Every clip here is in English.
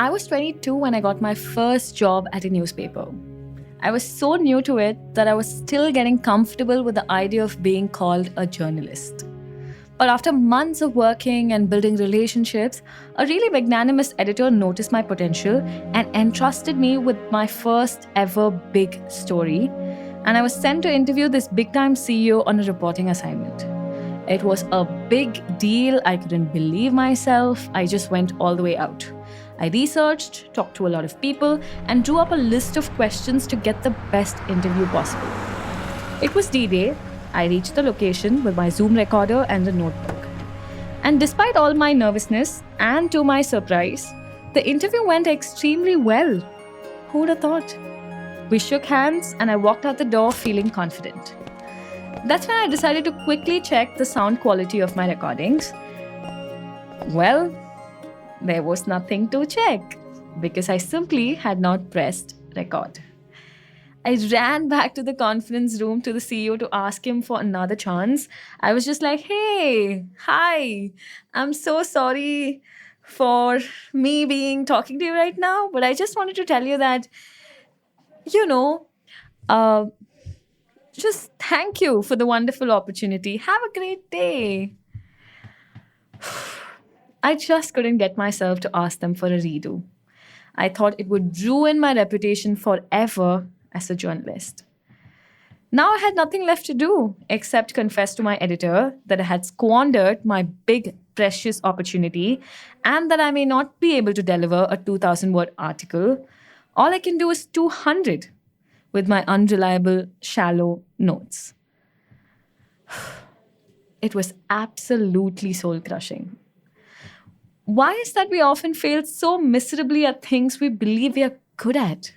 I was 22 when I got my first job at a newspaper. I was so new to it that I was still getting comfortable with the idea of being called a journalist. But after months of working and building relationships, a really magnanimous editor noticed my potential and entrusted me with my first ever big story. And I was sent to interview this big time CEO on a reporting assignment. It was a big deal. I couldn't believe myself. I just went all the way out. I researched, talked to a lot of people, and drew up a list of questions to get the best interview possible. It was D-Day. I reached the location with my Zoom recorder and a notebook. And despite all my nervousness, and to my surprise, the interview went extremely well. Who'd have thought? We shook hands and I walked out the door feeling confident. That's when I decided to quickly check the sound quality of my recordings. Well, there was nothing to check because I simply had not pressed record. I ran back to the conference room to the CEO to ask him for another chance. I was just like, hey, hi, I'm so sorry for me being talking to you right now, but I just wanted to tell you that, uh, just thank you for the wonderful opportunity. Have a great day. I just couldn't get myself to ask them for a redo. I thought it would ruin my reputation forever as a journalist. Now I had nothing left to do except confess to my editor that I had squandered my big, precious opportunity and that I may not be able to deliver a 2,000-word article. All I can do is 200 with my unreliable, shallow notes. It was absolutely soul-crushing. Why is that we often fail so miserably at things we believe we are good at?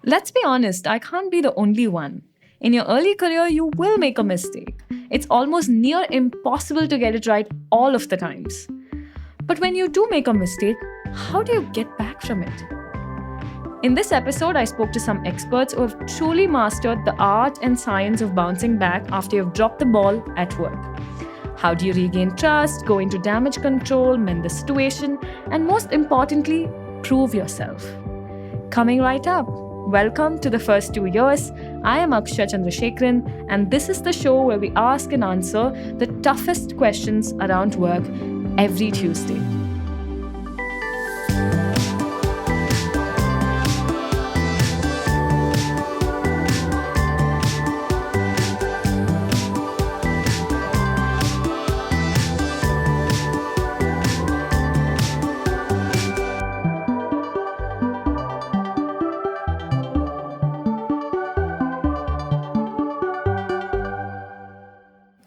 Let's be honest, I can't be the only one. In your early career, you will make a mistake. It's almost near impossible to get it right all of the times. But when you do make a mistake, how do you get back from it? In this episode, I spoke to some experts who have truly mastered the art and science of bouncing back after you've dropped the ball at work. How do you regain trust, go into damage control, mend the situation, and most importantly, prove yourself? Coming right up, welcome to the first 2 years. I am Akshaya Chandrasekaran, and this is the show where we ask and answer the toughest questions around work every Tuesday.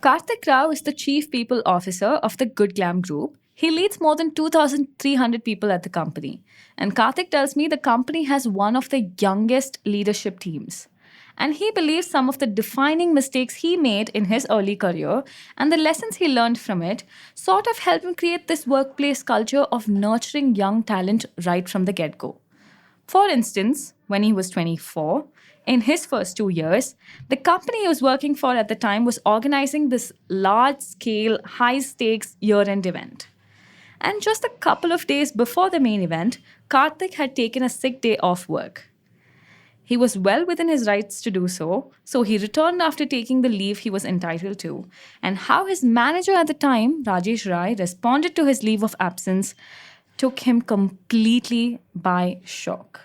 Karthik Rao is the Chief People Officer of the Good Glam Group. He leads more than 2,300 people at the company. And Karthik tells me the company has one of the youngest leadership teams. And he believes some of the defining mistakes he made in his early career and the lessons he learned from it sort of helped him create this workplace culture of nurturing young talent right from the get-go. For instance, when he was 24, in his first 2 years, the company he was working for at the time was organizing this large-scale, high-stakes year-end event. And just a couple of days before the main event, Karthik had taken a sick day off work. He was well within his rights to do so, so he returned after taking the leave he was entitled to. And how his manager at the time, Rajesh Rai, responded to his leave of absence took him completely by shock.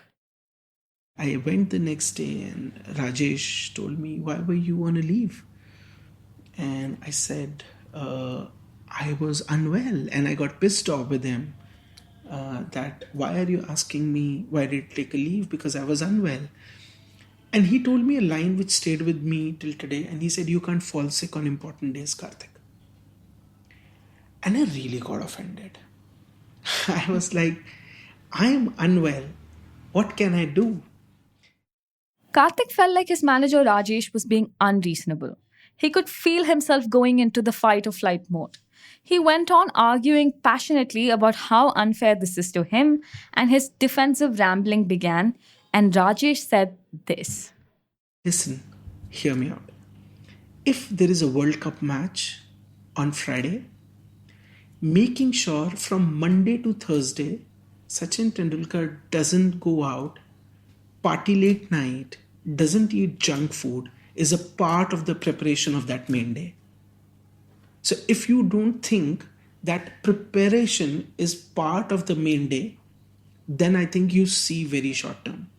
I went the next day and Rajesh told me, why were you on a leave? And I said, I was unwell, and I got pissed off with him that why are you asking me why did I take a leave, because I was unwell. And he told me a line which stayed with me till today, and he said, you can't fall sick on important days, Karthik. And I really got offended. I was like, I'm unwell. What can I do? Karthik felt like his manager Rajesh was being unreasonable. He could feel himself going into the fight or flight mode. He went on arguing passionately about how unfair this is to him, and his defensive rambling began, and Rajesh said this. Listen, hear me out. If there is a World Cup match on Friday, making sure from Monday to Thursday, Sachin Tendulkar doesn't go out, party late night, doesn't eat junk food, is a part of the preparation of that main day. So if you don't think that preparation is part of the main day, then I think you see very short term.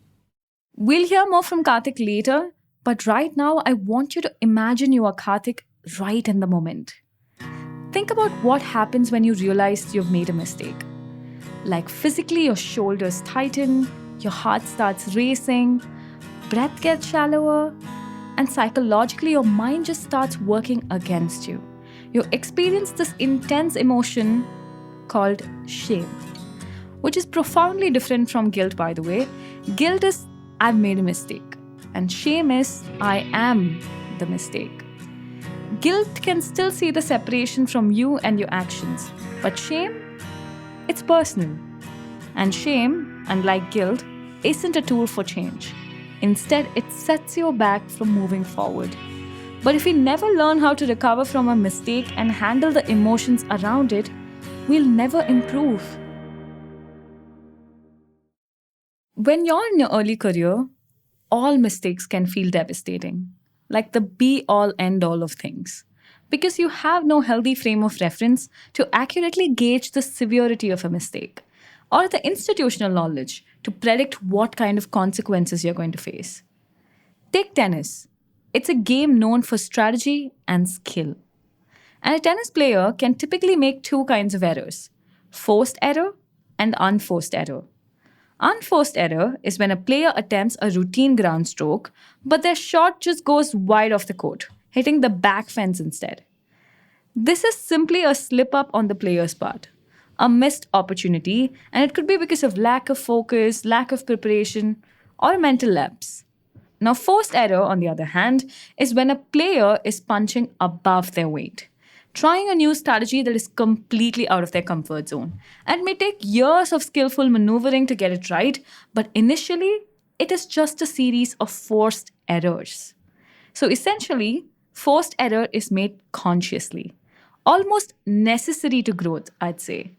We'll hear more from Karthik later, but right now I want you to imagine you are Karthik right in the moment. Think about what happens when you realize you've made a mistake. Like physically, your shoulders tighten, your heart starts racing, breath gets shallower, and psychologically, your mind just starts working against you. You experience this intense emotion called shame, which is profoundly different from guilt, by the way. Guilt is, I've made a mistake, and shame is, I am the mistake. Guilt can still see the separation from you and your actions, but shame, it's personal. And shame, unlike guilt, isn't a tool for change. Instead, it sets you back from moving forward. But if we never learn how to recover from a mistake and handle the emotions around it, we'll never improve. When you're in your early career, all mistakes can feel devastating, like the be all end all of things, because you have no healthy frame of reference to accurately gauge the severity of a mistake, or the institutional knowledge to predict what kind of consequences you're going to face. Take tennis. It's a game known for strategy and skill. And a tennis player can typically make two kinds of errors: forced error and unforced error. Unforced error is when a player attempts a routine ground stroke, but their shot just goes wide off the court, hitting the back fence instead. This is simply a slip up on the player's part, a missed opportunity, and it could be because of lack of focus, lack of preparation, or mental lapse. Now, forced error, on the other hand, is when a player is punching above their weight, trying a new strategy that is completely out of their comfort zone. And it may take years of skillful maneuvering to get it right, but initially, it is just a series of forced errors. So essentially, forced error is made consciously, almost necessary to growth, I'd say.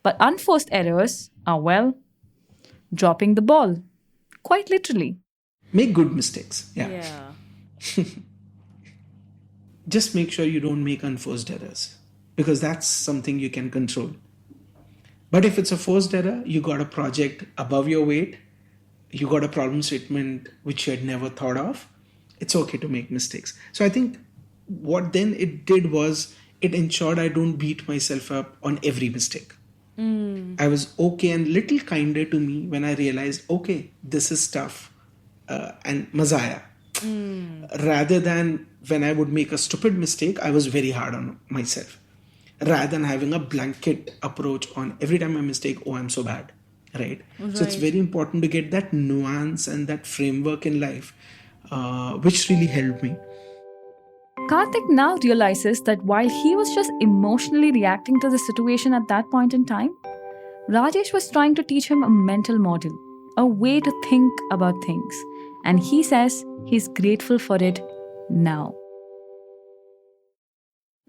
But unforced errors are, well, dropping the ball, quite literally. Make good mistakes. Yeah. Yeah. Just make sure you don't make unforced errors, because that's something you can control. But if it's a forced error, you got a project above your weight, you got a problem statement which you had never thought of, it's okay to make mistakes. So I think what then it did was it ensured I don't beat myself up on every mistake. I was okay and little kinder to me when I realized, okay, this is tough and mazaya. Rather than when I would make a stupid mistake, I was very hard on myself. Rather than having a blanket approach on every time I mistake, oh, I'm so bad. Right? So it's very important to get that nuance and that framework in life, which really helped me. Karthik now realizes that while he was just emotionally reacting to the situation at that point in time, Rajesh was trying to teach him a mental model, a way to think about things. And he says he's grateful for it now.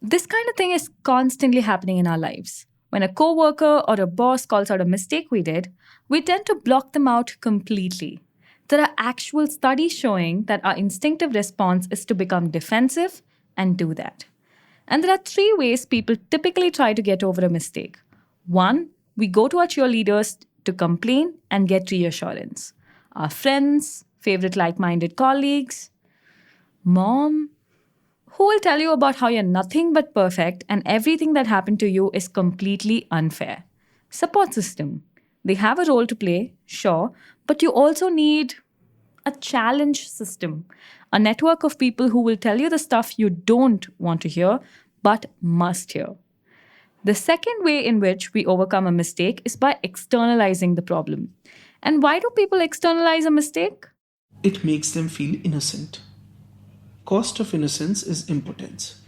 This kind of thing is constantly happening in our lives. When a coworker or a boss calls out a mistake we did, we tend to block them out completely. There are actual studies showing that our instinctive response is to become defensive and do that. And there are three ways people typically try to get over a mistake. One, we go to our cheerleaders to complain and get reassurance. Our friends, favorite like minded colleagues, mom, who will tell you about how you're nothing but perfect and everything that happened to you is completely unfair. Support system. They have a role to play, sure, but you also need a challenge system, a network of people who will tell you the stuff you don't want to hear but must hear. The second way in which we overcome a mistake is by externalizing the problem. And why do people externalize a mistake? It makes them feel innocent. Cost of innocence is impotence.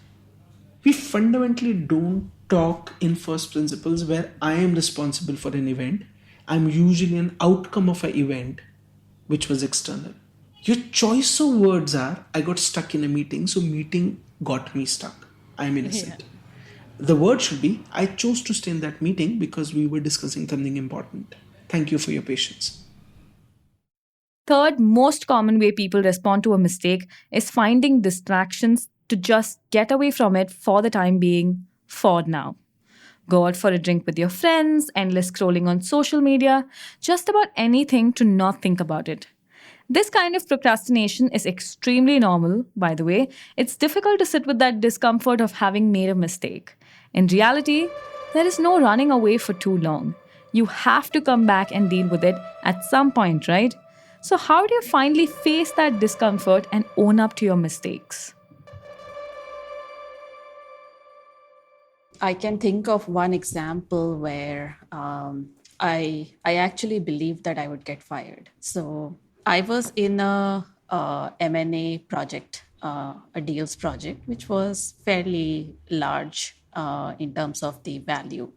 We fundamentally don't talk in first principles where I am responsible for an event. I'm usually an outcome of an event which was external. Your choice of words are, I got stuck in a meeting, so meeting got me stuck. I'm innocent. Yeah. The word should be, I chose to stay in that meeting because we were discussing something important. Thank you for your patience. Third most common way people respond to a mistake is finding distractions to just get away from it for the time being, for now. Go out for a drink with your friends, endless scrolling on social media, just about anything to not think about it. This kind of procrastination is extremely normal, by the way. It's difficult to sit with that discomfort of having made a mistake. In reality, there is no running away for too long. You have to come back and deal with it at some point, right? So, how do you finally face that discomfort and own up to your mistakes? I can think of one example where I actually believed that I would get fired. So I was in a M&A project, a deals project, which was fairly large in terms of the value.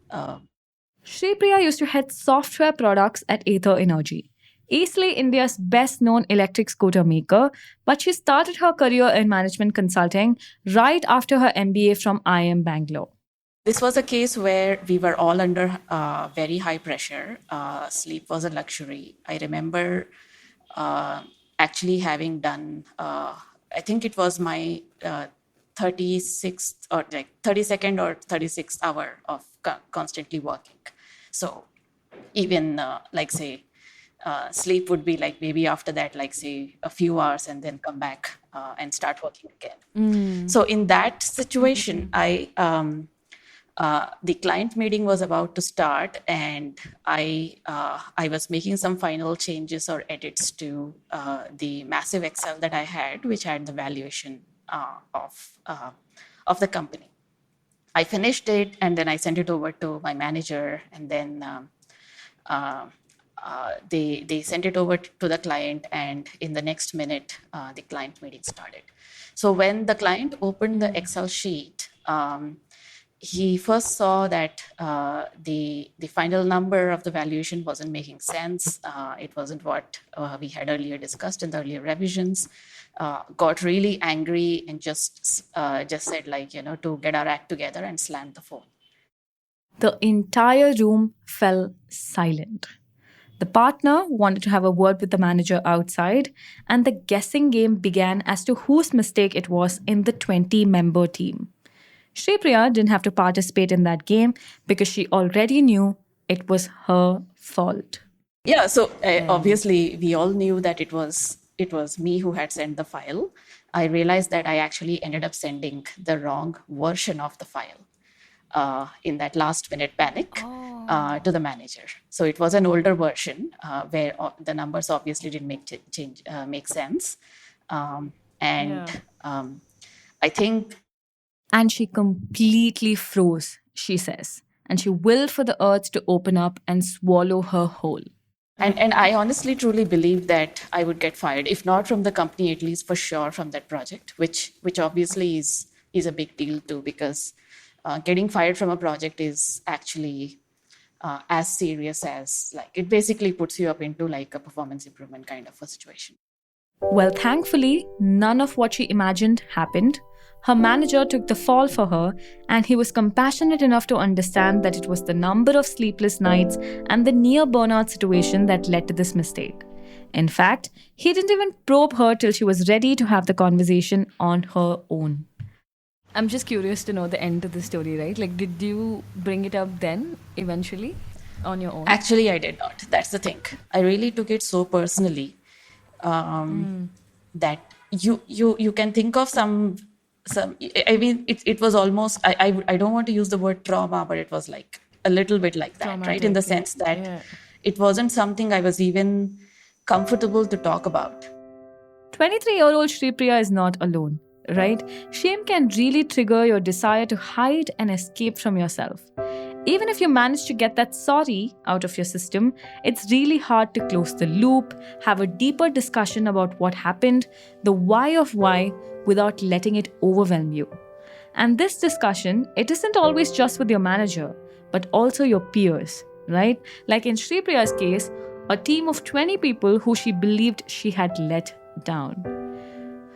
Shripriya used to head software products at Ather Energy, easily India's best known electric scooter maker, but she started her career in management consulting right after her MBA from IIM Bangalore. This was a case where we were all under very high pressure. Sleep was a luxury. I remember actually having done, I think it was my 36th or like 32nd or 36th hour of constantly working. So even like say, sleep would be like maybe after that, like say a few hours and then come back and start working again. So in that situation, the client meeting was about to start, and I was making some final changes or edits to the massive Excel that I had, which had the valuation of the company. I finished it, and then I sent it over to my manager, and then they sent it over to the client, and in the next minute, the client meeting started. So when the client opened the Excel sheet, he first saw that the final number of the valuation wasn't making sense. It wasn't what we had earlier discussed in the earlier revisions. Got really angry and just said, like, to get our act together, and slammed the phone. The entire room fell silent. The partner wanted to have a word with the manager outside, and the guessing game began as to whose mistake it was in the 20-member team. Shripriya didn't have to participate in that game because she already knew it was her fault. Yeah, so obviously we all knew that it was me who had sent the file. I realized that I actually ended up sending the wrong version of the file in that last minute panic to the manager. So it was an older version where the numbers obviously didn't make sense. I think. And she completely froze, she says, and she willed for the earth to open up and swallow her whole. And I honestly truly believed that I would get fired, if not from the company, at least for sure from that project, which obviously is a big deal too, because getting fired from a project is actually as serious as, like, it basically puts you up into like a performance improvement kind of a situation. Well, thankfully, none of what she imagined happened. Her manager took the fall for her, and he was compassionate enough to understand that it was the number of sleepless nights and the near burnout situation that led to this mistake. In fact, he didn't even probe her till she was ready to have the conversation on her own. I'm just curious to know the end to the story, right? Like, did you bring it up then, eventually, on your own? Actually, I did not. That's the thing. I really took it so personally that you can think of some. I mean, it was almost. I don't want to use the word trauma, but it was like a little bit like that, traumatic, right? In the sense that it wasn't something I was even comfortable to talk about. 23-year-old Shripriya is not alone, right? Shame can really trigger your desire to hide and escape from yourself. Even if you manage to get that sorry out of your system, it's really hard to close the loop, have a deeper discussion about what happened, the why of why, without letting it overwhelm you. And this discussion, it isn't always just with your manager, but also your peers, right? Like in Shripriya's case, a team of 20 people who she believed she had let down.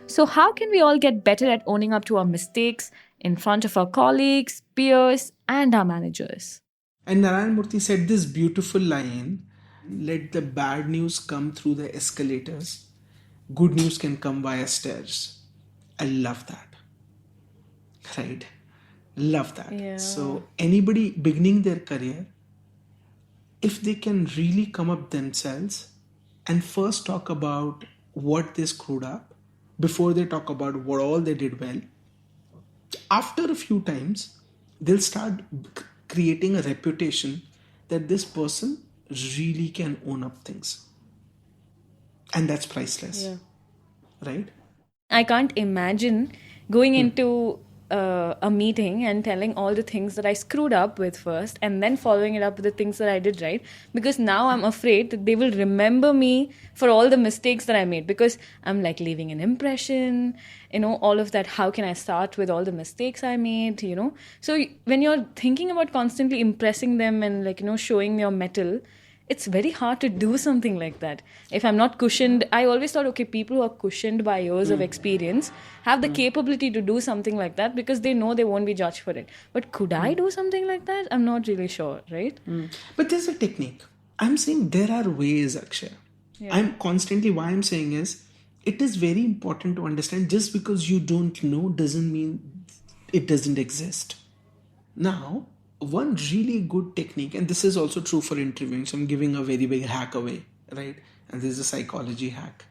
So how can we all get better at owning up to our mistakes in front of our colleagues, peers, and our managers? And Narayan Murthy said this beautiful line Let the bad news come through the escalators. Good news can come via stairs. I love that. Right? Love that. Yeah. So, anybody beginning their career, if they can really come up themselves and first talk about what they screwed up before they talk about what all they did well, after a few times, they'll start creating a reputation that this person really can own up things. And that's priceless. Yeah. Right? I can't imagine going into a meeting and telling all the things that I screwed up with first and then following it up with the things that I did right. Because now I'm afraid that they will remember me for all the mistakes that I made, because I'm like leaving an impression, all of that. How can I start with all the mistakes I made? So when you're thinking about constantly impressing them and showing your mettle, it's very hard to do something like that. If I'm not cushioned, I always thought, okay, people who are cushioned by years of experience have the capability to do something like that because they know they won't be judged for it. But could I do something like that? I'm not really sure, right? But there's a technique. I'm saying there are ways, Akshay. Why I'm saying is, it is very important to understand just because you don't know doesn't mean it doesn't exist. Now, one really good technique, and this is also true for interviewing, so I'm giving a very big hack away, right? And this is a psychology hack.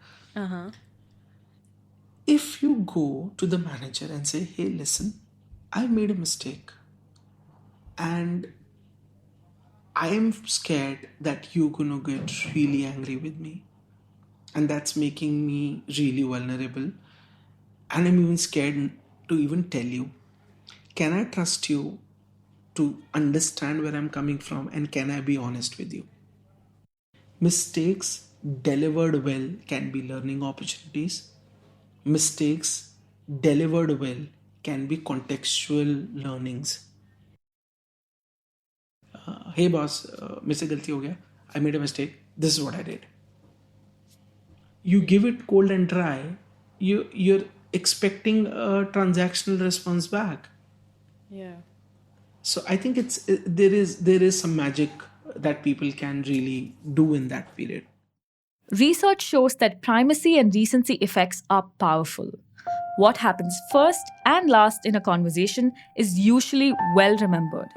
If you go to the manager and say, hey, listen, I made a mistake and I am scared that you're gonna get really angry with me, and that's making me really vulnerable, and I'm even scared to even tell you. Can I trust you to understand where I'm coming from, and can I be honest with you? Mistakes delivered well can be learning opportunities. Mistakes delivered well can be contextual learnings. Hey boss, मुझसे गलती हो गया. I made a mistake. This is what I did. You give it cold and dry, you're expecting a transactional response back. Yeah. So I think there is some magic that people can really do in that period. Research shows that primacy and recency effects are powerful. What happens first and last in a conversation is usually well remembered,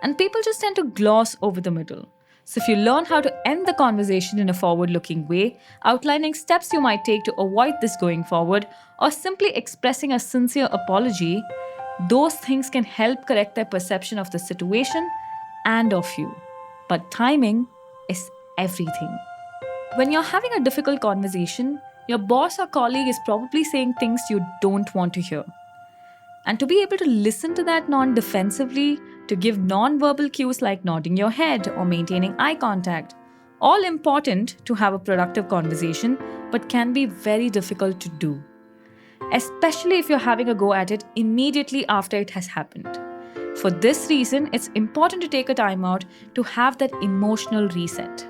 and people just tend to gloss over the middle. So, if you learn how to end the conversation in a forward looking way, outlining steps you might take to avoid this going forward, or simply expressing a sincere apology, those things can help correct their perception of the situation and of you. But timing is everything. When you're having a difficult conversation, your boss or colleague is probably saying things you don't want to hear. And to be able to listen to that non defensively, to give non verbal cues like nodding your head or maintaining eye contact, all important to have a productive conversation, but can be very difficult to do. Especially if you're having a go at it immediately after it has happened. For this reason, it's important to take a time out to have that emotional reset.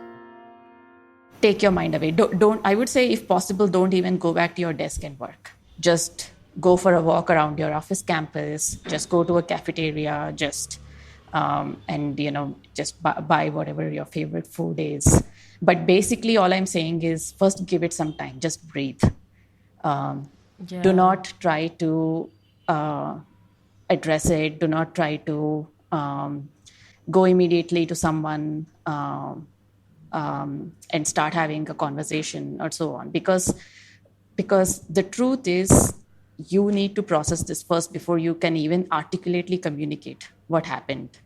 Take your mind away. Don't, I would say, if possible, don't even go back to your desk and work. Just go for a walk around your office campus. Just go to a cafeteria. Just just buy whatever your favorite food is. But basically, all I'm saying is first give it some time. Just breathe. Do not try to address it. Do not try to go immediately to someone and start having a conversation or so on. Because the truth is, you need to process this first before you can even articulately communicate what happened.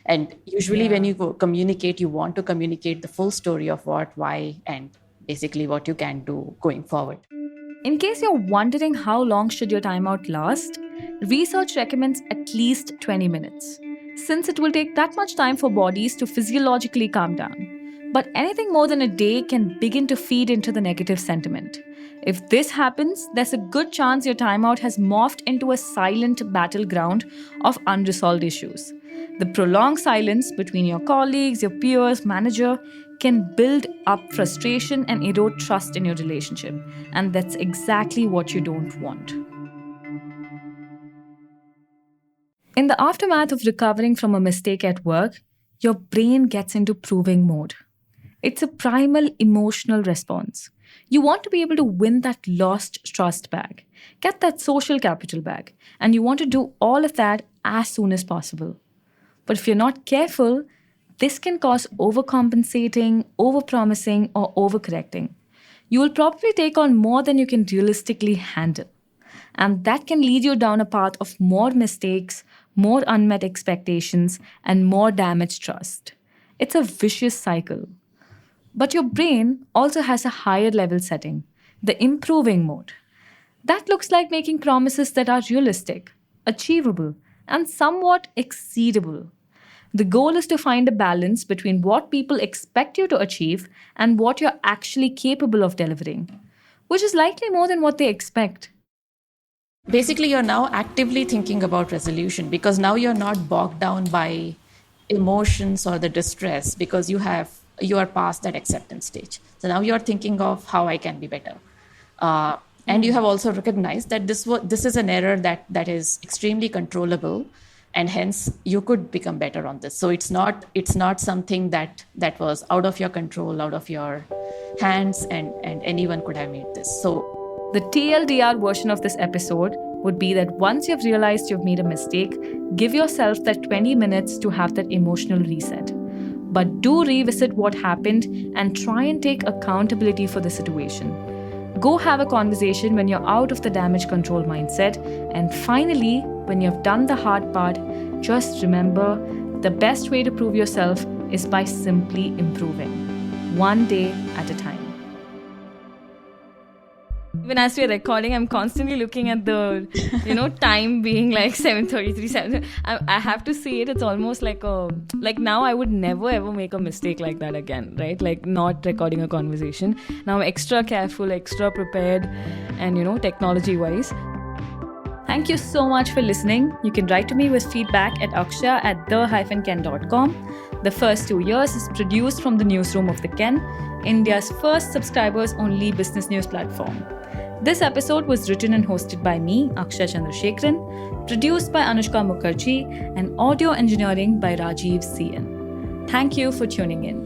And usually when you communicate, you want to communicate the full story of what, why, and basically what you can do going forward. In case you're wondering how long should your timeout last, research recommends at least 20 minutes, since it will take that much time for bodies to physiologically calm down. But anything more than a day can begin to feed into the negative sentiment. If this happens, there's a good chance your timeout has morphed into a silent battleground of unresolved issues. The prolonged silence between your colleagues, your peers, manager can build up frustration and erode trust in your relationship. And that's exactly what you don't want. In the aftermath of recovering from a mistake at work, your brain gets into proving mode. It's a primal emotional response. You want to be able to win that lost trust back, get that social capital back, and you want to do all of that as soon as possible. But if you're not careful, this can cause overcompensating, overpromising, or overcorrecting. You will probably take on more than you can realistically handle. And that can lead you down a path of more mistakes, more unmet expectations, and more damaged trust. It's a vicious cycle. But your brain also has a higher level setting, the improving mode. That looks like making promises that are realistic, achievable, and somewhat exceedable. The goal is to find a balance between what people expect you to achieve and what you're actually capable of delivering, which is likely more than what they expect. Basically, you're now actively thinking about resolution because now you're not bogged down by emotions or the distress because you are past that acceptance stage. So now you're thinking of how I can be better. And you have also recognized that this is an error that is extremely controllable, and hence you could become better on this. So it's not something that was out of your control, out of your hands, and anyone could have made this. So the TLDR version of this episode would be that once you've realized you've made a mistake, give yourself that 20 minutes to have that emotional reset. But do revisit what happened and try and take accountability for the situation. Go have a conversation when you're out of the damage control mindset. And finally, when you've done the hard part, just remember the best way to prove yourself is by simply improving, one day at a time. Even as we're recording, I'm constantly looking at the, time being like 7:33. I have to see it. It's almost like now I would never ever make a mistake like that again, right? Like not recording a conversation. Now I'm extra careful, extra prepared, and technology wise. Thank you so much for listening. You can write to me with feedback at akshaya@the-ken.com. The First 2 Years is produced from the newsroom of The Ken, India's first subscribers-only business news platform. This episode was written and hosted by me, Akshaya Chandrasekaran, produced by Anushka Mukherjee, and audio engineering by Rajiv CN. Thank you for tuning in.